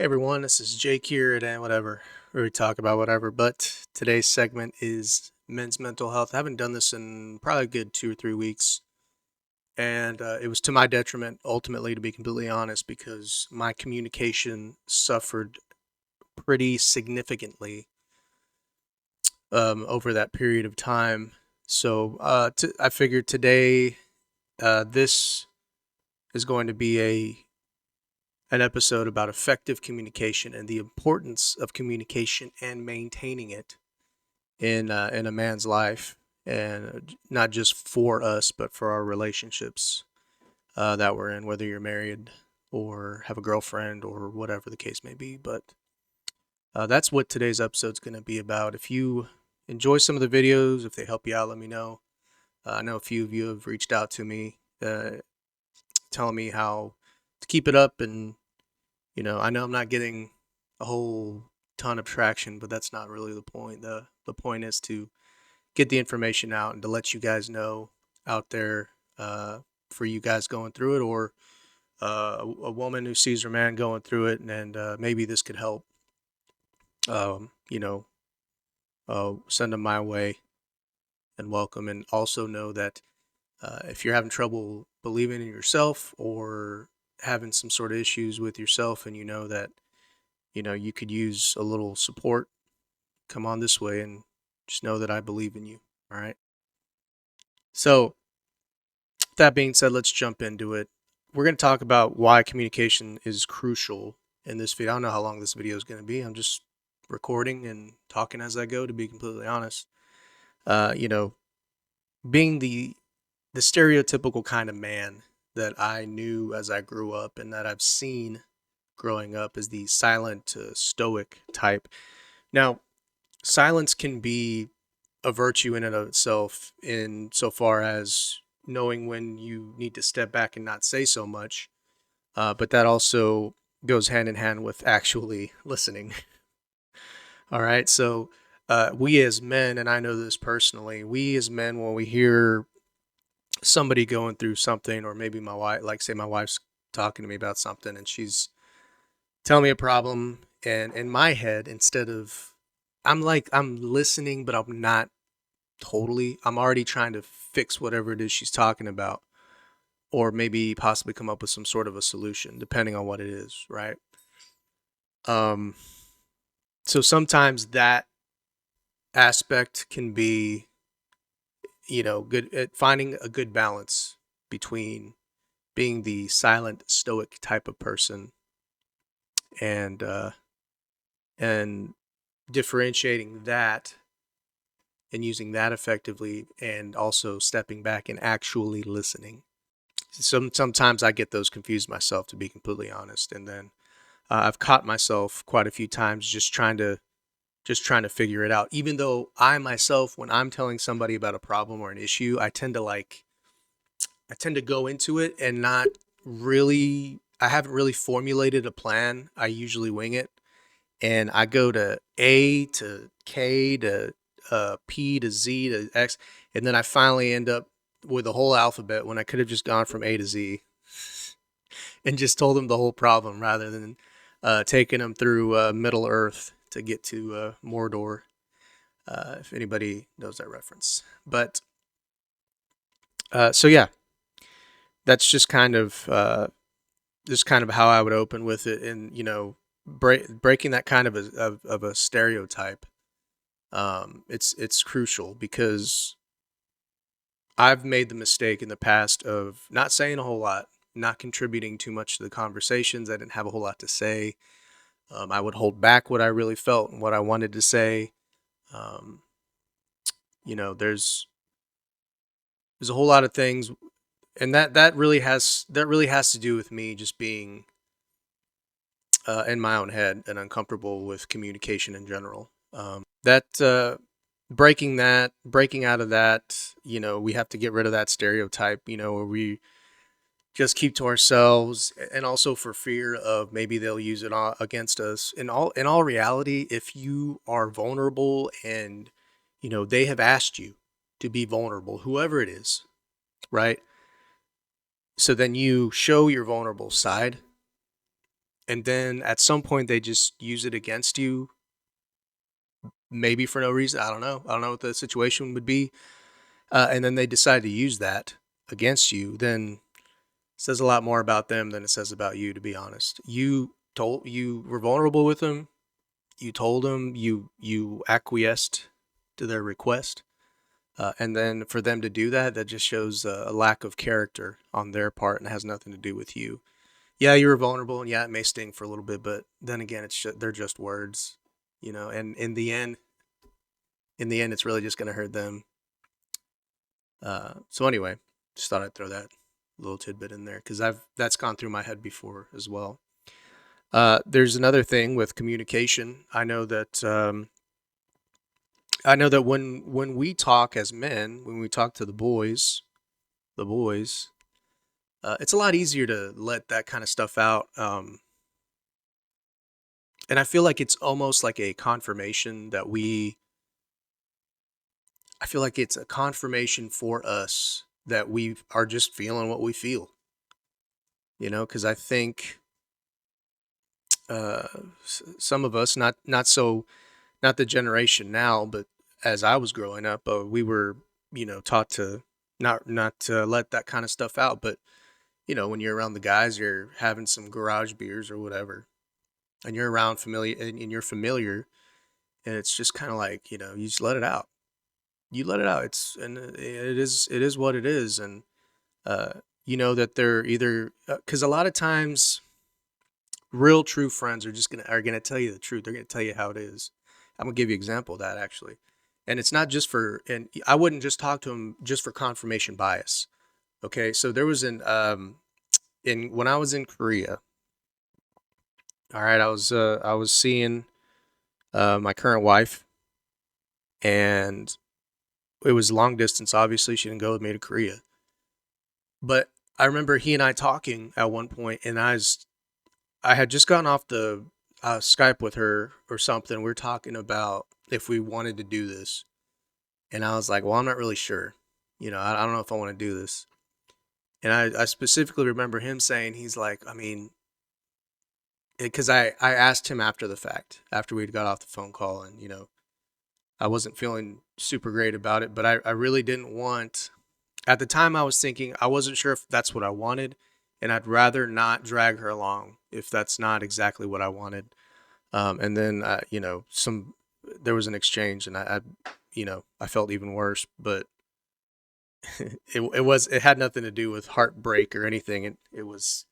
Everyone, this is Jake here at whatever, where we talk about whatever. But today's segment is men's mental health. I haven't done this in probably a good 2 or 3 weeks, and it was to my detriment, ultimately, to be completely honest, because my communication suffered pretty significantly over that period of time. So I figured today this is going to be an episode about effective communication and the importance of communication and maintaining it in a man's life, and not just for us, but for our relationships that we're in, whether you're married or have a girlfriend or whatever the case may be. But that's what today's episode's going to be about. If you enjoy some of the videos, if they help you out, let me know. I know a few of you have reached out to me telling me how to keep it up, and I know I'm not getting a whole ton of traction, but that's not really the point. The point is to get the information out and to let you guys know out there, for you guys going through it, or a woman who sees her man going through it, and maybe this could help. Um, you know, Send them my way and welcome, and also know that if you're having trouble believing in yourself or having some sort of issues with yourself, and you know that you could use a little support, come on this way and just know that I believe in you. All right. So, that being said, let's jump into it. We're going to talk about why communication is crucial in this video. I don't know how long this video is going to be. I'm just recording and talking as I go, to be completely honest. Uh, you know, Being the stereotypical kind of man that I knew as I grew up and that I've seen growing up is the silent, stoic type. Now, silence can be a virtue in and of itself, in so far as knowing when you need to step back and not say so much. But that also goes hand in hand with actually listening. All right. So, we as men, and I know this personally, we as men, when we hear somebody going through something, or maybe my wife, like say my wife's talking to me about something and she's telling me a problem, and in my head, instead of, I'm listening, but I'm not totally. I'm already trying to fix whatever it is she's talking about, or maybe possibly come up with some sort of a solution, depending on what it is, right? Um, so sometimes that aspect can be, good at finding a good balance between being the silent, stoic type of person, and and differentiating that and using that effectively, and also stepping back and actually listening. Sometimes I get those confused myself, to be completely honest, and then I've caught myself quite a few times just trying to figure it out. Even though I myself, when I'm telling somebody about a problem or an issue, I tend to go into it and not really. I haven't really formulated a plan. I usually wing it, and I go to A to K to P to Z to X, and then I finally end up with a whole alphabet when I could have just gone from A to Z and just told them the whole problem, rather than taking them through Middle Earth to get to Mordor. If anybody knows that reference, but so yeah, that's just kind of how I would open with it, and breaking that kind of a stereotype. It's crucial, because I've made the mistake in the past of not saying a whole lot, not contributing too much to the conversations. I didn't have a whole lot to say. I would hold back what I really felt and what I wanted to say. Um, there's a whole lot of things, and that really has to do with me just being in my own head and uncomfortable with communication in general. That breaking out of that, we have to get rid of that stereotype, where we just keep to ourselves, and also for fear of maybe they'll use it against us. In all reality, if you are vulnerable, and they have asked you to be vulnerable, whoever it is, right? So then you show your vulnerable side, and then at some point they just use it against you, maybe for no reason. I don't know what the situation would be. And then they decide to use that against you, then it says a lot more about them than it says about you, to be honest. You were vulnerable with them. You told them, you acquiesced to their request. And then for them to do that, that just shows a lack of character on their part and has nothing to do with you. Yeah, you were vulnerable, and yeah, it may sting for a little bit, but then again, they're just words, And in the end, it's really just going to hurt them. So anyway, just thought I'd throw that little tidbit in there because that's gone through my head before as well. There's another thing with communication. I know that when we talk as men, when we talk to the boys, it's a lot easier to let that kind of stuff out. And I feel like it's almost like a confirmation that I feel like it's a confirmation for us that we are just feeling what we feel, because I think uh, some of us, not the generation now, but as I was growing up, we were, taught to not to let that kind of stuff out. But when you're around the guys, you're having some garage beers or whatever, and you're around familiar, and you're familiar, and it's just kind of like you just let it out. You let it out. It is what it is, and uh, that they're either because a lot of times real true friends are gonna tell you the truth. They're gonna tell you how it is. I'm gonna give you an example of that actually, and it's not just for. And I wouldn't just talk to them just for confirmation bias. Okay, so there was in when I was in Korea. All right, I was seeing my current wife, and it was long distance. Obviously, she didn't go with me to Korea, but I remember he and I talking at one point, and I had just gotten off the Skype with her or something. We were talking about if we wanted to do this, and I was like, "Well, I'm not really sure. I don't know if I want to do this." And I specifically remember him saying, he's like, I mean, because I asked him after the fact, after we'd got off the phone call, and I wasn't feeling super great about it, but I really didn't want. At the time, I was thinking I wasn't sure if that's what I wanted, and I'd rather not drag her along if that's not exactly what I wanted. And then there was an exchange, and I felt even worse, but it had nothing to do with heartbreak or anything. It was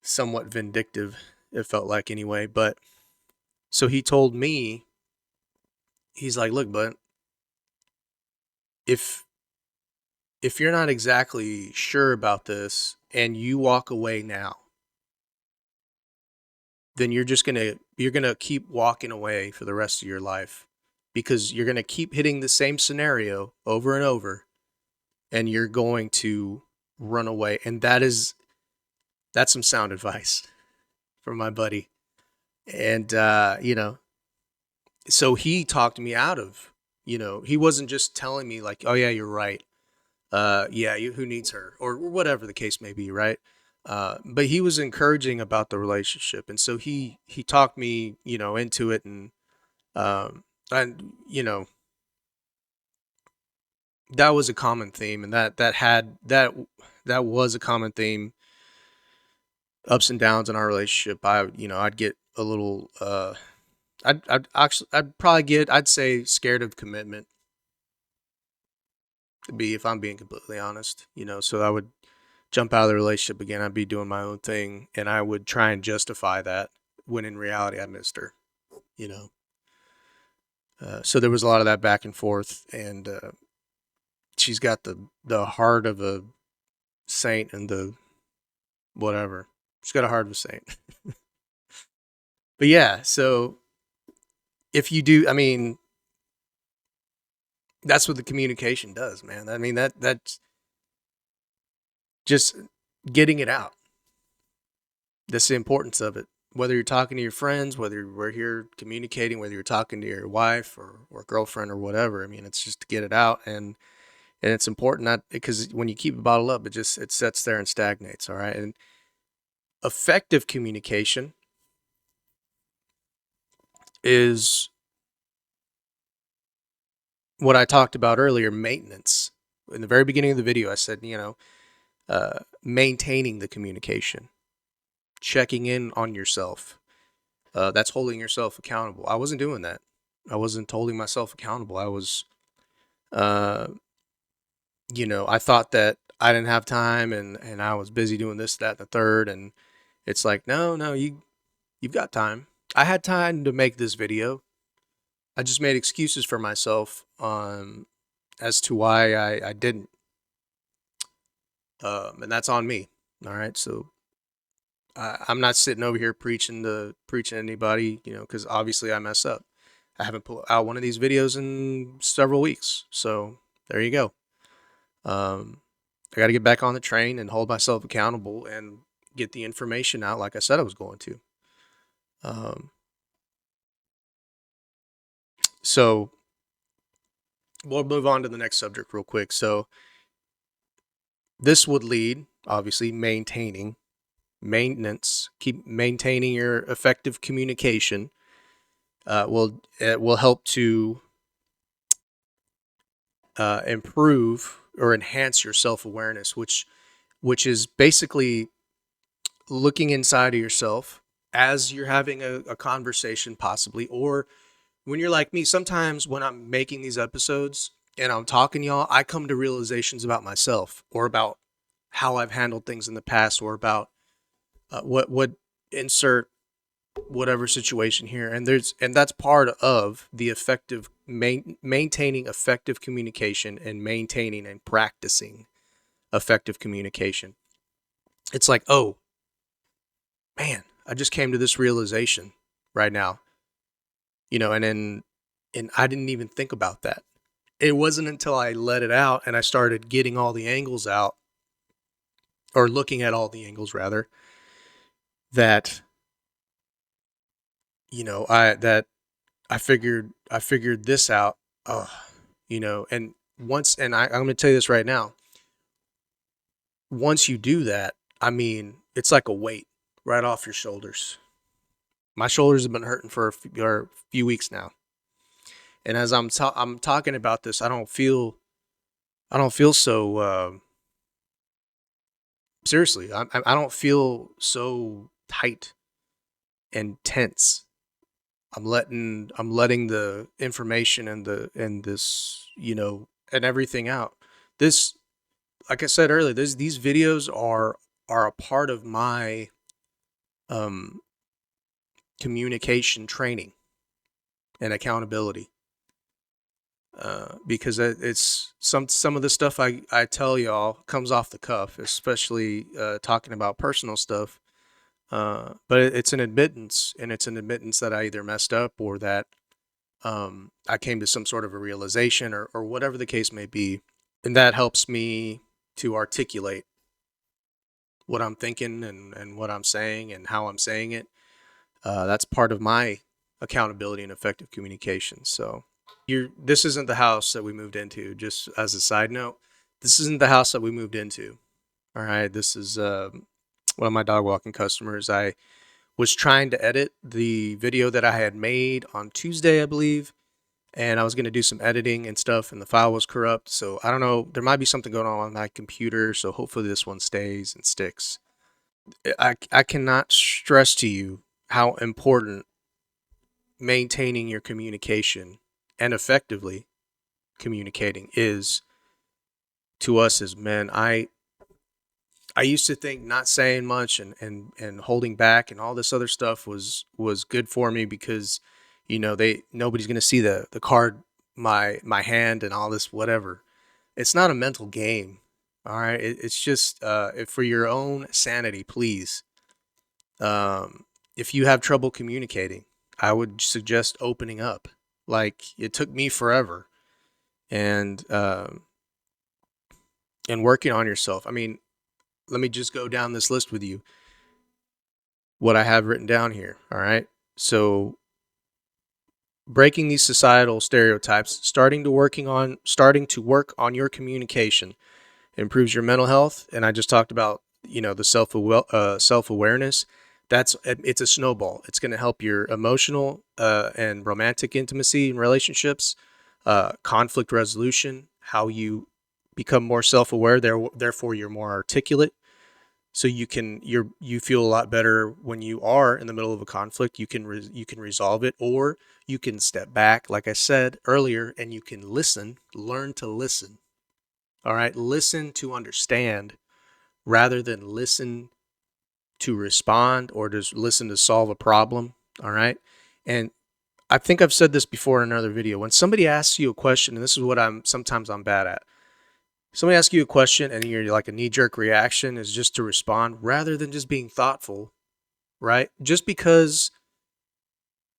somewhat vindictive. It felt like anyway, but so he told me, he's like, look, but if you're not exactly sure about this and you walk away now, then you're gonna keep walking away for the rest of your life because you're gonna keep hitting the same scenario over and over, and you're going to run away. And that's some sound advice from my buddy. And so he talked me out of, he wasn't just telling me like, oh yeah, you're right. Yeah, who needs her or whatever the case may be, right? But he was encouraging about the relationship, and so he talked me, into it, um, and that was a common theme, and that was a common theme, ups and downs in our relationship. I'd get a little, I'd say scared of commitment, to be, if I'm being completely honest, so I would jump out of the relationship again. I'd be doing my own thing, and I would try and justify that when in reality I missed her, you know. So there was a lot of that back and forth, and she's got the heart of a saint and the whatever. She's got a heart of a saint. But yeah, so if you do, I mean, that's what the communication does, man. I mean that's just getting it out. That's the importance of it. Whether you're talking to your friends, whether we're here communicating, whether you're talking to your wife or girlfriend or whatever. I mean, it's just to get it out, and it's important, not because when you keep a bottle up, it sits there and stagnates. All right, and Effective communication is what I talked about earlier, maintenance. In the very beginning of the video, I said, maintaining the communication, checking in on yourself. That's holding yourself accountable. I wasn't doing that. I wasn't holding myself accountable. I was, uh, I thought that I didn't have time and I was busy doing this, that, and the third. And it's like, no, you've got time. I had time to make this video. I just made excuses for myself as to why I didn't. And that's on me. All right. So I'm not sitting over here preaching to anybody, because obviously I mess up. I haven't put out one of these videos in several weeks. So there you go. I got to get back on the train and hold myself accountable and get the information out like I said I was going to. So we'll move on to the next subject real quick. So this would lead, obviously, maintenance, keep maintaining your effective communication. It will help to improve or enhance your self-awareness, which is basically looking inside of yourself as you're having a conversation, possibly, or when you're like me. Sometimes when I'm making these episodes and I'm talking to y'all, I come to realizations about myself or about how I've handled things in the past, or about what insert whatever situation here. And that's part of the effective maintaining effective communication and maintaining and practicing effective communication. It's like, oh man, I just came to this realization right now, and I didn't even think about that. It wasn't until I let it out and I started getting all the angles out, or looking at all the angles rather, that I figured this out. And I'm going to tell you this right now. Once you do that, I mean, it's like a weight right off your shoulders. My shoulders have been hurting for a few weeks now, and as I'm talking about this, I don't feel so. Seriously, I don't feel so tight and tense. I'm letting the information and this, and everything out. This, like I said earlier, these videos are a part of my communication training and accountability. Because it's some of the stuff I tell y'all comes off the cuff, especially talking about personal stuff. But it's an admittance, and it's an admittance that I either messed up or that I came to some sort of a realization, or whatever the case may be. And that helps me to articulate what I'm thinking and what I'm saying and how I'm saying it. That's part of my accountability and effective communication. So this isn't the house that we moved into. Just as a side note, this isn't the house that we moved into. All right. This is one of my dog walking customers. I was trying to edit the video that I had made on Tuesday, I believe, and I was going to do some editing and stuff, and the file was corrupt. So I don't know. There might be something going on my computer. So hopefully this one stays and sticks. I cannot stress to you how important maintaining your communication and effectively communicating is to us as men. I used to think not saying much and holding back and all this other stuff was good for me, because nobody's going to see the card, my hand and all this whatever. It's not a mental game. All right, it's just for your own sanity, please. If you have trouble communicating, I would suggest opening up. Like, it took me forever, and working on yourself. I mean, let me just go down this list with you. What I have written down here. All right. So, breaking these societal stereotypes, starting to work on your communication improves your mental health. And I just talked about the self awareness. It's a snowball. It's going to help your emotional and romantic intimacy and relationships, conflict resolution, how you become more self aware. Therefore, you're more articulate. So you feel a lot better when you are in the middle of a conflict. You can resolve it, or you can step back, like I said earlier, and you can listen. Learn to listen. All right, listen to understand rather than listen to respond or just listen to solve a problem. All right. And I think I've said this before in another video. When somebody asks you a question, and this is what sometimes I'm bad at. Somebody asks you a question and you're like a knee-jerk reaction is just to respond rather than just being thoughtful, right? Just because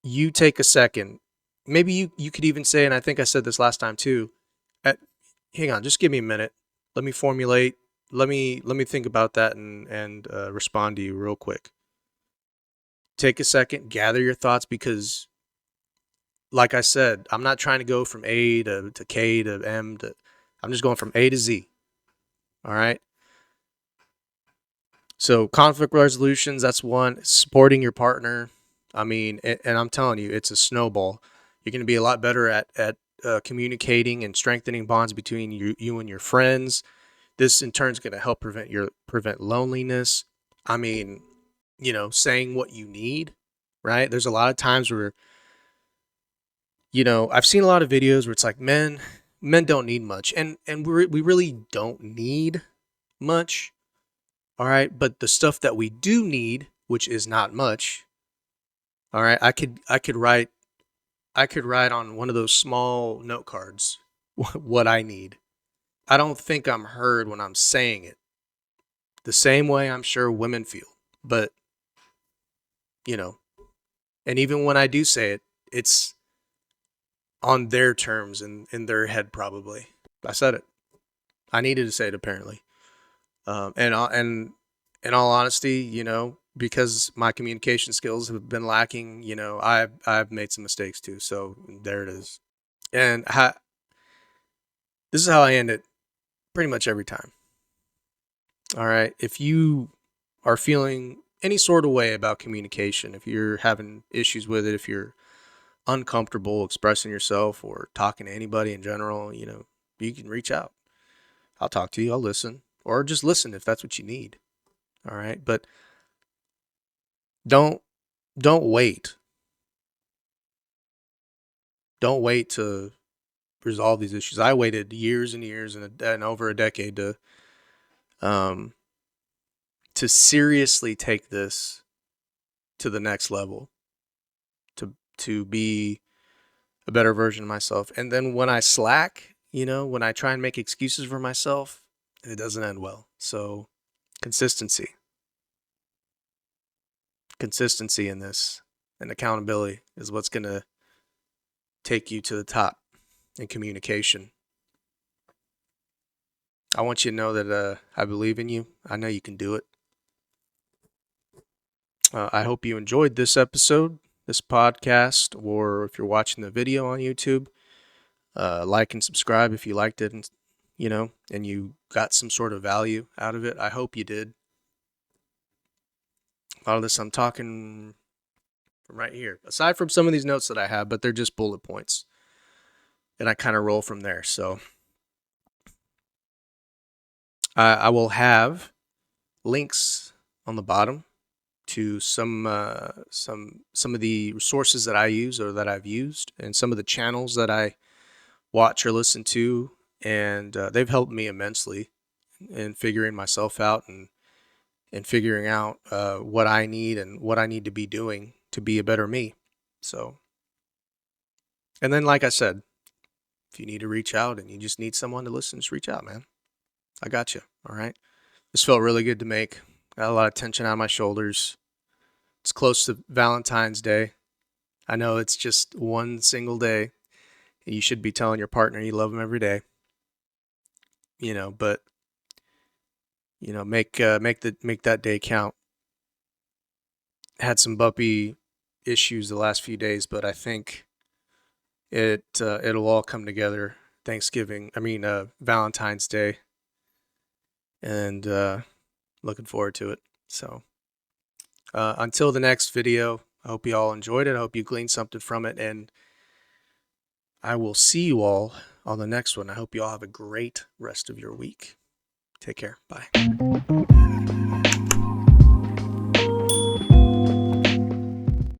you take a second, maybe you could even say, and I think I said this last time too, hang on, just give me a minute. Let me formulate. Let me think about that and respond to you real quick. Take a second, gather your thoughts, because like I said, I'm not trying to go from A to K to M to, I'm just going from A to Z. All right. So conflict resolutions, that's one. Supporting your partner. I mean, and I'm telling you, it's a snowball. You're going to be a lot better at communicating and strengthening bonds between you and your friends. This in turn is going to help prevent loneliness. I mean, saying what you need, right? There's a lot of times where, I've seen a lot of videos where it's like men don't need much, and we really don't need much. All right, but the stuff that we do need, which is not much, all right, I could write on one of those small note cards what I need. I don't think I'm heard when I'm saying it. The same way I'm sure women feel. But, you know, and even when I do say it, it's on their terms and in their head probably. I said it. I needed to say it apparently. And in all honesty, because my communication skills have been lacking, I've made some mistakes too. So there it is. And this is how I end it pretty much every time. All right. If you are feeling any sort of way about communication, if you're having issues with it, if you're uncomfortable expressing yourself or talking to anybody in general, you can reach out. I'll talk to you. I'll listen, or just listen if that's what you need. All right. But don't wait. Don't wait to resolve these issues. I waited years and years and over a decade um, to seriously take this to the next level, to be a better version of myself. And then when I slack, when I try and make excuses for myself, it doesn't end well. So consistency in this and accountability is what's going to take you to the top in communication. I want you to know that I believe in you. I know you can do it. I hope you enjoyed this episode, this podcast, or if you're watching the video on YouTube, like and subscribe if you liked it, and you got some sort of value out of it. I hope you did. A lot of this I'm talking from right here, aside from some of these notes that I have, but they're just bullet points, and I kind of roll from there. So I will have links on the bottom to some of the resources that I use or that I've used, and some of the channels that I watch or listen to, and they've helped me immensely in figuring myself out and figuring out what I need and what I need to be doing to be a better me. So, and then like I said, if you need to reach out and you just need someone to listen, just reach out, man. I got you. All right. This felt really good to make. Got a lot of tension on my shoulders. It's close to Valentine's Day. I know it's just one single day. You should be telling your partner you love them every day. But make that day count. Had some bumpy issues the last few days, but I think it'll all come together. Valentine's Day, and looking forward to it. So until the next video, I hope you all enjoyed it. I hope you gleaned something from it, and I will see you all on the next one. I hope you all have a great rest of your week. Take care. Bye.